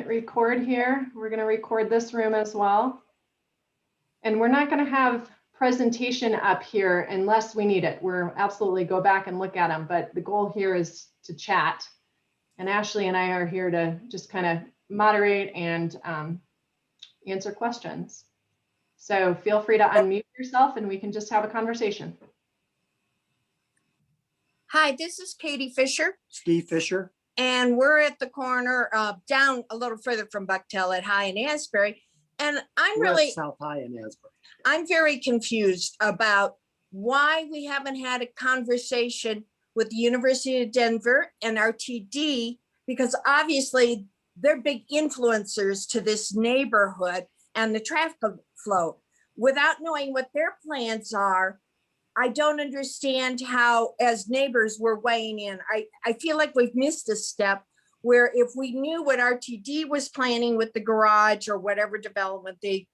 Record here. We're going to record this room as well. And we're not going to have presentation up here unless we need it. We're absolutely go back and look at them. But the goal here is to chat. And Ashley and I are here to just kind of moderate and answer questions. So feel free to unmute yourself and we can just have a conversation. Hi, this is Katie Fisher. Steve Fisher. And we're at the corner down a little further from Buchtel at High and Asbury. And We're at South High and Asbury. I'm very confused about why we haven't had a conversation with the University of Denver and RTD, because obviously they're big influencers to this neighborhood and the traffic flow. Without knowing what their plans are, I don't understand how, as neighbors, we're weighing in. I feel like we've missed a step where if we knew what RTD was planning with the garage or whatever development they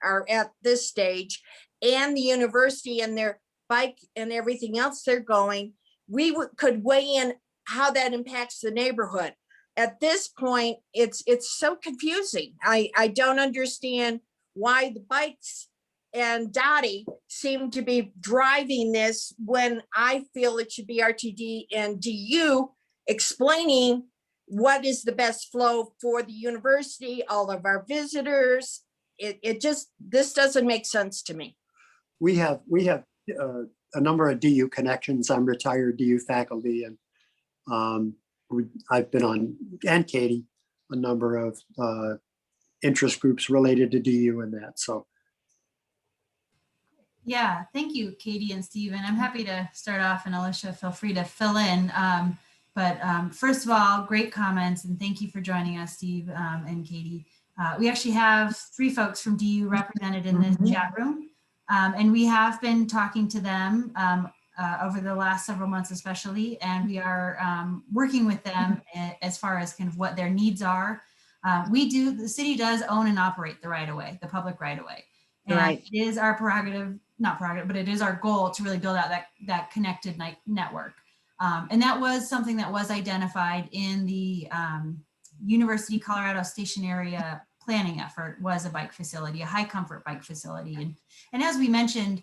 are at this stage, and the university and their bike and everything else they're going, we could weigh in how that impacts the neighborhood. At this point, it's so confusing. I don't understand why the bikes and Dottie seem to be driving this when I feel it should be RTD and DU explaining what is the best flow for the university, all of our visitors. This doesn't make sense to me. We have a number of DU connections. I'm retired DU faculty, and I've been on, and Katie, a number of interest groups related to DU and that. So. Yeah, thank you, Katie and Stephen. I'm happy to start off, and Alicia, feel free to fill in. But first of all, great comments, and thank you for joining us, Steve and Katie. We actually have 3 folks from DU represented in this chat room, and we have been talking to them over the last several months especially, and we are working with them as far as kind of what their needs are. The city does own and operate the right-of-way, the public right-of-way. And Right. It is our prerogative, not prerogative, but it is our goal to really build out that connected network. And that was something that was identified in the University Colorado Station area planning effort, was a bike facility, a high comfort bike facility. And as we mentioned,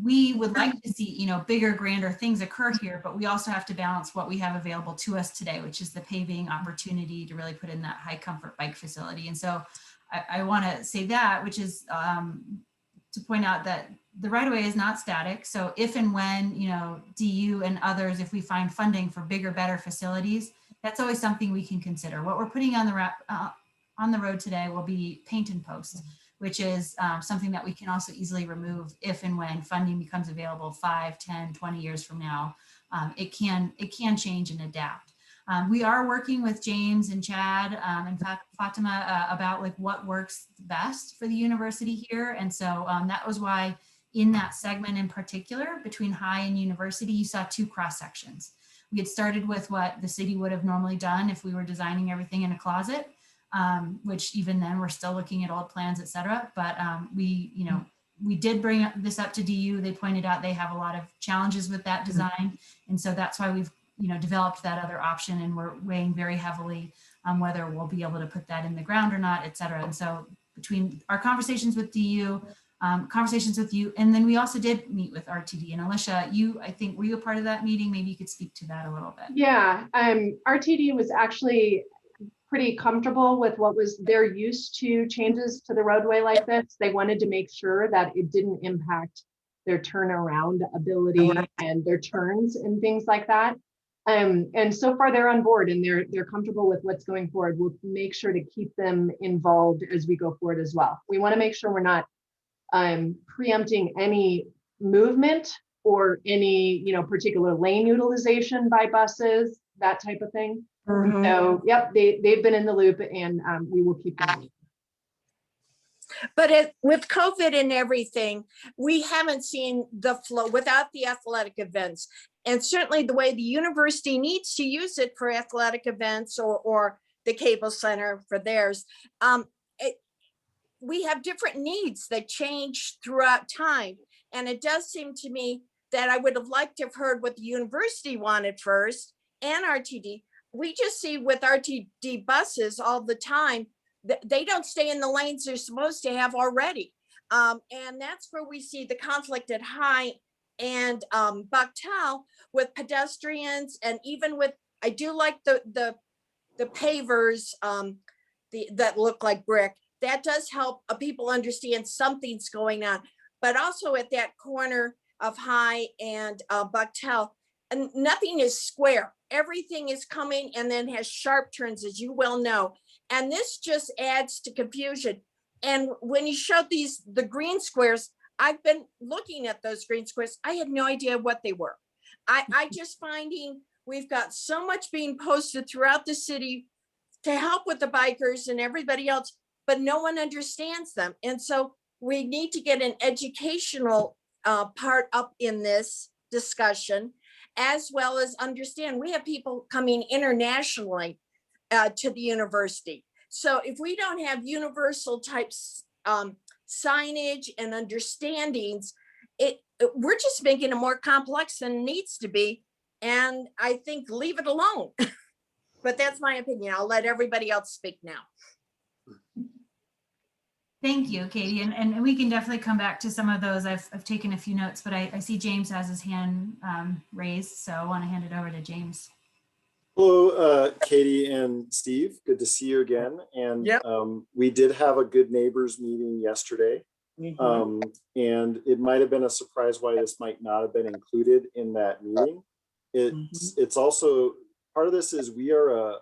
we would like to see, bigger, grander things occur here, but we also have to balance what we have available to us today, which is the paving opportunity to really put in that high comfort bike facility. And so I want to say that, which is to point out that the right-of-way is not static. So if and when, DU and others, if we find funding for bigger, better facilities, that's always something we can consider. What we're putting on the road today will be paint and post, which is something that we can also easily remove if and when funding becomes available 5, 10, 20 years from now. It can change and adapt. We are working with James and Chad and Fatima about like what works best for the university here. And so that was why in that segment in particular between high and university, you saw 2 cross sections. We had started with what the city would have normally done if we were designing everything in a closet, which even then we're still looking at old plans, et cetera. But we did bring this up to DU. They pointed out they have a lot of challenges with that design. And so that's why we've developed that other option, and we're weighing very heavily on whether we'll be able to put that in the ground or not, et cetera. And so between our conversations with DU, conversations with you, and then we also did meet with RTD. And Alicia, I think, were you a part of that meeting? Maybe you could speak to that a little bit. Yeah, RTD was actually pretty comfortable with what was they're used to changes to the roadway like this. They wanted to make sure that it didn't impact their turnaround ability and their turns and things like that. And so far they're on board and they're comfortable with what's going forward. We'll make sure to keep them involved as we go forward as well. We want to make sure we're not preempting any movement or any particular lane utilization by buses, that type of thing. So yep, they've been in the loop, and we will keep them. But with COVID and everything, we haven't seen the flow without the athletic events. And certainly the way the university needs to use it for athletic events or the cable center for theirs, we have different needs that change throughout time. And it does seem to me that I would have liked to have heard what the university wanted first and RTD, we just see with RTD buses all the time, they don't stay in the lanes they're supposed to have already. And that's where we see the conflict at High and Buchtel with pedestrians, and even with, I do like the pavers that look like brick. That does help people understand something's going on. But also at that corner of High and Buchtel, and nothing is square. Everything is coming and then has sharp turns, as you well know. And this just adds to confusion. And when you showed the green squares, I've been looking at those green squares. I had no idea what they were. I just finding we've got so much being posted throughout the city to help with the bikers and everybody else, but no one understands them. And so we need to get an educational part up in this discussion, as well as understand we have people coming internationally to the university. So if we don't have universal types signage and understandings, we're just making it more complex than it needs to be. And I think leave it alone. But that's my opinion. I'll let everybody else speak now. Thank you, Katie. And we can definitely come back to some of those. I've taken a few notes, but I see James has his hand raised. So I want to hand it over to James. Hello, Katie and Steve. Good to see you again. And Yep. We did have a good neighbors meeting yesterday. Mm-hmm. And it might have been a surprise why this might not have been included in that meeting. It's also, part of this is we are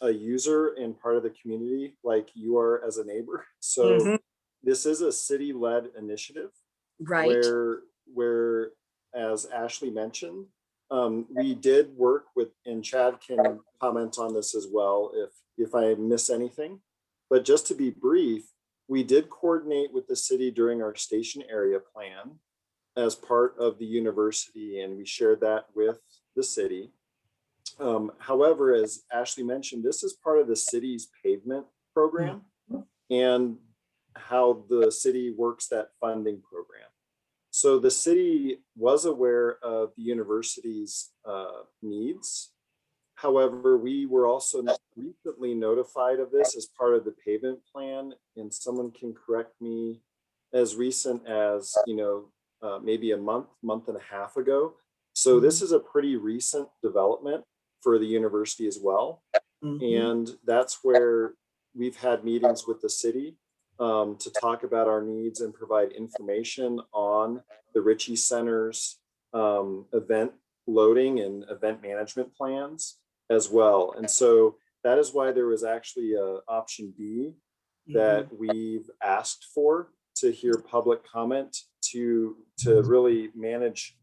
a user and part of the community like you are as a neighbor. So this is a city-led initiative, Right. where, as Ashley mentioned, we did work with, and Chad can comment on this as well if I miss anything, but just to be brief, we did coordinate with the city during our station area plan as part of the university, and we shared that with the city. However, as Ashley mentioned, this is part of the city's pavement program and how the city works that funding program. So the city was aware of the university's needs. However, we were also recently notified of this as part of the pavement plan, and someone can correct me, as recent as, maybe a month and a half ago. So this is a pretty recent development for the university as well. And that's where we've had meetings with the city to talk about our needs and provide information on the Ritchie Center's event loading and event management plans as well. And so that is why there was actually a option B that we've asked for, to hear public comment to really manage.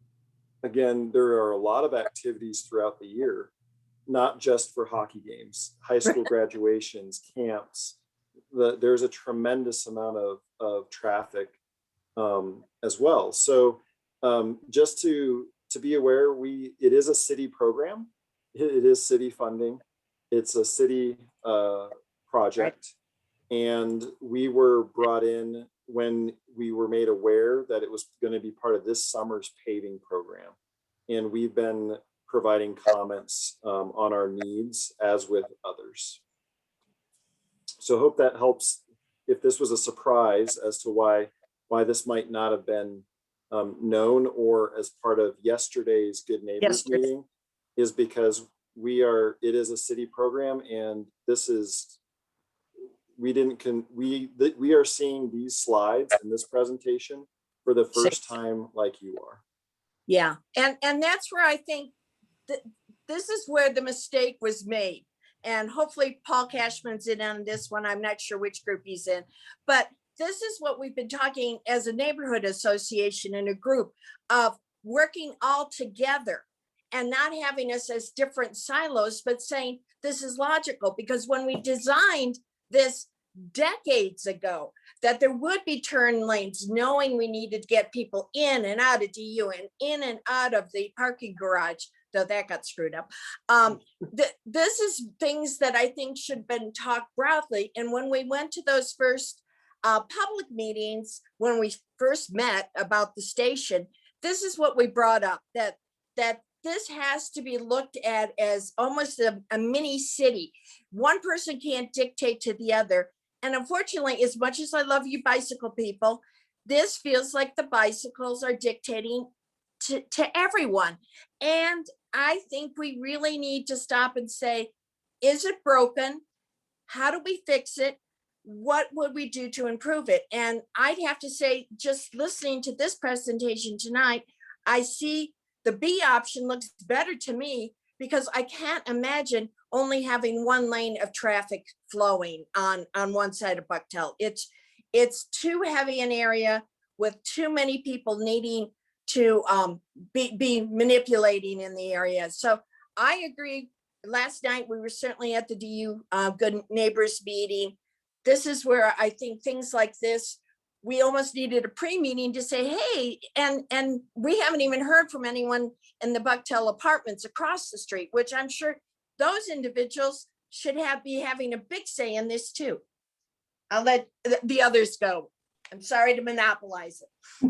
Again, there are a lot of activities throughout the year, not just for hockey games, high school graduations, camps. There's a tremendous amount of traffic as well. So just to be aware, it is a city program. It is city funding. It's a city project. And we were brought in when we were made aware that it was going to be part of this summer's paving program. And we've been providing comments on our needs as with others. So I hope that helps. If this was a surprise as to why this might not have been known or as part of yesterday's Good Neighbors meeting, is because it is a city program, and this is, we are seeing these slides in this presentation for the first time like you are. Yeah, and that's where I think that this is where the mistake was made. And hopefully Paul Cashman's in on this one. I'm not sure which group he's in, but this is what we've been talking as a neighborhood association and a group of working all together and not having us as different silos, but saying this is logical, because when we designed this decades ago, that there would be turn lanes, knowing we needed to get people in and out of DU and in and out of the parking garage, though that got screwed up. This is things that I think should have been talked broadly. And when we went to those first public meetings, when we first met about the station, this is what we brought up, that this has to be looked at as almost a mini city. One person can't dictate to the other. And unfortunately, as much as I love you bicycle people, this feels like the bicycles are dictating to everyone. And I think we really need to stop and say, is it broken? How do we fix it? What would we do to improve it? And I'd have to say, just listening to this presentation tonight, I see the B option looks better to me, because I can't imagine only having one lane of traffic flowing on one side of Buchtel. It's too heavy an area with too many people needing to be manipulating in the area. So I agree. Last night, we were certainly at the DU Good Neighbors meeting. This is where I think things like this, we almost needed a pre-meeting to say, hey, and we haven't even heard from anyone in the Buchtel apartments across the street, which I'm sure those individuals should be having a big say in this too. I'll let the others go. I'm sorry to monopolize it.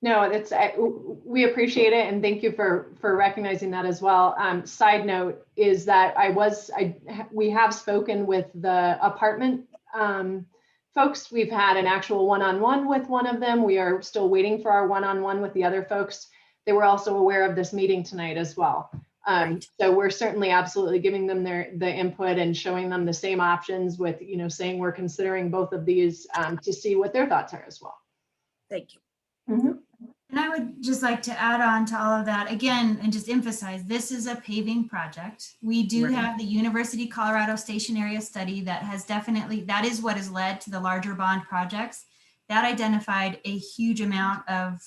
No, it's, we appreciate it, and thank you for recognizing that as well. Side note is that we have spoken with the apartment folks. We've had an actual one-on-one with one of them. We are still waiting for our one-on-one with the other folks. They were also aware of this meeting tonight as well. So we're certainly absolutely giving them the input and showing them the same options with, saying we're considering both of these to see what their thoughts are as well. Thank you. Mm-hmm. And I would just like to add on to all of that again and just emphasize this is a paving project. We do have the University Colorado Station Area Study that has definitely, that is what has led to the larger bond projects that identified a huge amount of,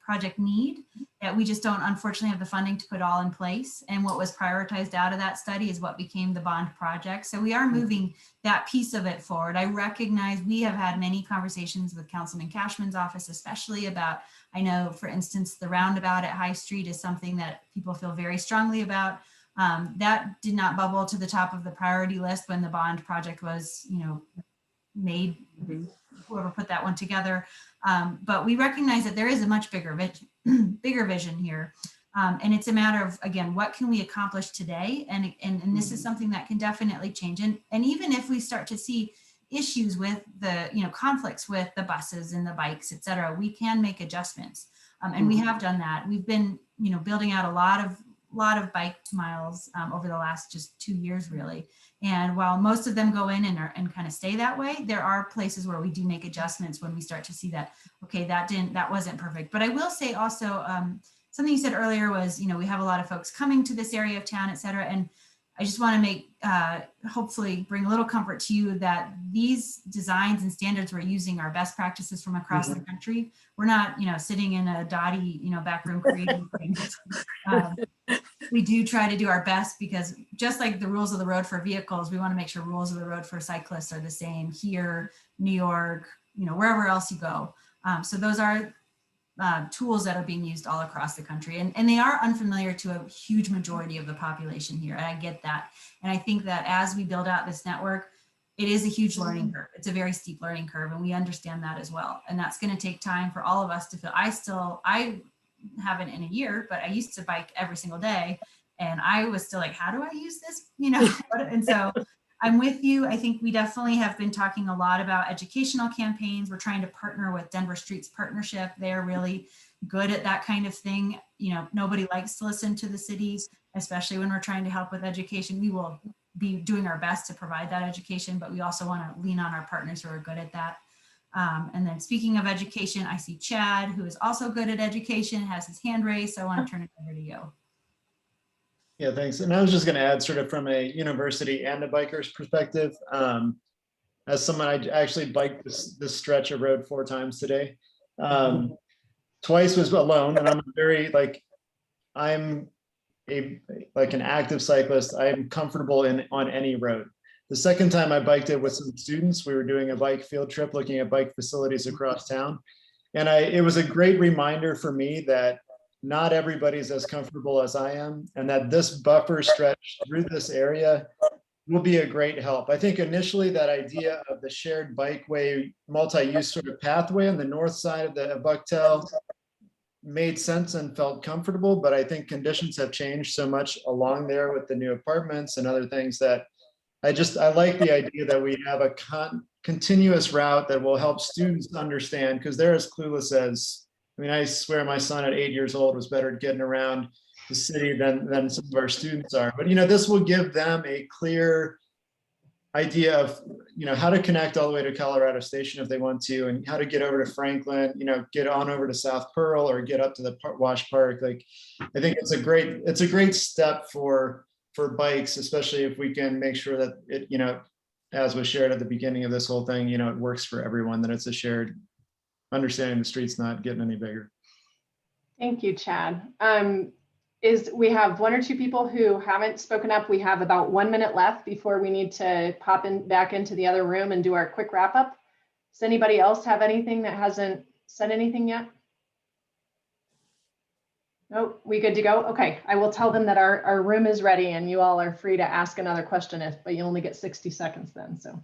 project need that we just don't unfortunately have the funding to put all in place. And what was prioritized out of that study is what became the bond project. So we are moving that piece of it forward. I recognize we have had many conversations with Councilman Cashman's office, especially about, I know, for instance, the roundabout at High Street is something that people feel very strongly about. That did not bubble to the top of the priority list when the bond project was, made, whoever put that one together. But we recognize that there is a much bigger vision here. And it's a matter of, again, what can we accomplish today? And this is something that can definitely change. And even if we start to see issues with the, conflicts with the buses and the bikes, et cetera, we can make adjustments. And we have done that. We've been, building out a lot of bike miles over the last just 2 years, really. And while most of them go in and kind of stay that way, there are places where we do make adjustments when we start to see that, okay, that wasn't perfect. But I will say also, something you said earlier was, we have a lot of folks coming to this area of town, et cetera. And I just want to make, hopefully bring a little comfort to you that these designs and standards we're using are best practices from across the country. We're not, sitting in a dotty, back room creating things. We do try to do our best, because just like the rules of the road for vehicles, we want to make sure rules of the road for cyclists are the same here, New York, wherever else you go. So those are tools that are being used all across the country, and they are unfamiliar to a huge majority of the population here. And I get that. And I think that as we build out this network, it is a huge learning curve. It's a very steep learning curve, and we understand that as well. And that's going to take time for all of us to feel. I haven't in a year, but I used to bike every single day, and I was still like, how do I use this? And so I'm with you. I think we definitely have been talking a lot about educational campaigns. We're trying to partner with Denver Streets Partnership. They're really good at that kind of thing. Nobody likes to listen to the city, especially when we're trying to help with education. We will be doing our best to provide that education, but we also want to lean on our partners who are good at that. And then speaking of education, I see Chad, who is also good at education, has his hand raised. So I want to turn it over to you. Yeah, thanks. And I was just going to add, sort of from a university and a biker's perspective, as someone, I actually biked this stretch of road 4 times today. Twice was alone, and I'm I'm an active cyclist. I am comfortable on any road. The second time I biked it with some students. We were doing a bike field trip, looking at bike facilities across town. And it was a great reminder for me that not everybody's as comfortable as I am, and that this buffer stretch through this area will be a great help. I think initially that idea of the shared bikeway, multi-use sort of pathway on the north side of the Buchtel made sense and felt comfortable, but I think conditions have changed so much along there with the new apartments and other things that I like the idea that we have a continuous route that will help students understand, because they're as clueless as, I mean, I swear my son at 8 years old was better at getting around the city than some of our students are. But, this will give them a clear idea of, how to connect all the way to Colorado Station if they want to, and how to get over to Franklin, get on over to South Pearl or get up to the Wash Park. Like, I think it's a great step for bikes, especially if we can make sure that it, as was shared at the beginning of this whole thing, it works for everyone, that it's a shared understanding the street's not getting any bigger. Thank you, Chad. We have one or two people who haven't spoken up. We have about 1 minute left before we need to pop back into the other room and do our quick wrap up. Does anybody else have anything that hasn't said anything yet? Nope, we good to go? Okay, I will tell them that our room is ready and you all are free to ask another question, but you only get 60 seconds then, so.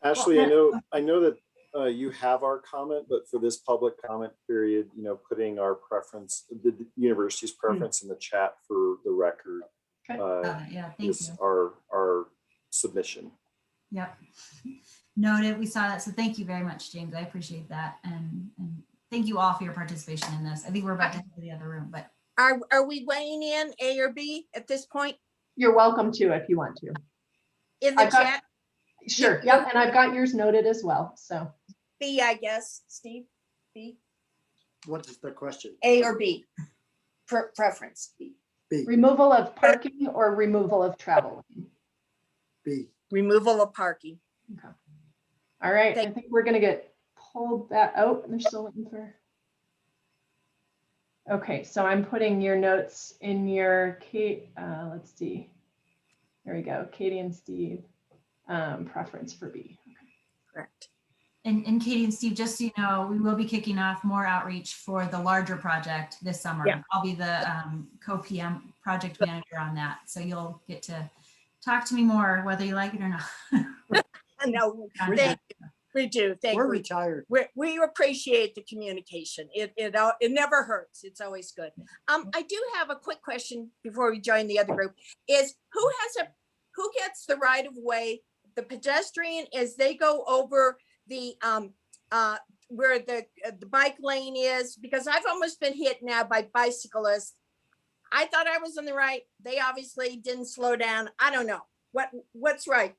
Ashley, I know that you have our comment, but for this public comment period, putting our preference, the university's preference in the chat for the record Yeah, thank is you. our submission. Yep. Noted. We saw that. So thank you very much, James. I appreciate that. And thank you all for your participation in this. I think we're about to head to the other room, but. Are we weighing in A or B at this point? You're welcome to if you want to. In the chat? Sure, yep, and I've got yours noted as well, so. B, I guess, Steve, B? What is the question? A or B? Preference, B. B, Removal of parking or removal of travel lane? B. Removal of parking. Okay. All right, I Thank- think we're gonna get pulled back. Oh, they're still looking for. Okay, so I'm putting your notes in your Kate, let's see. There we go, Katie and Steve, preference for B. Okay. Correct. And Katie and Steve, just so you know, we will be kicking off more outreach for the larger project this summer. Yeah. I'll be the co-PM project manager on that. So you'll get to talk to me more, whether you like it or not. No, thank you. We do. Thank We're you. retired. We appreciate the communication. It never hurts. It's always good. I do have a quick question before we join the other group. Is who gets the right of way? The pedestrian as they go over the where the bike lane is, because I've almost been hit now by bicyclists. I thought I was on the right. They obviously didn't slow down. I don't know what's right.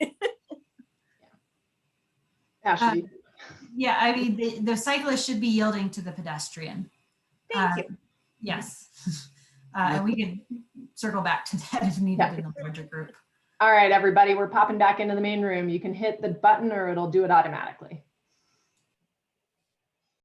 Ashley, Yeah, I mean, the cyclist should be yielding to the pedestrian. Thank you. Yes. And we can circle back to that if needed Yeah. in the larger group. all right, everybody, we're popping back into the main room. You can hit the button or it'll do it automatically.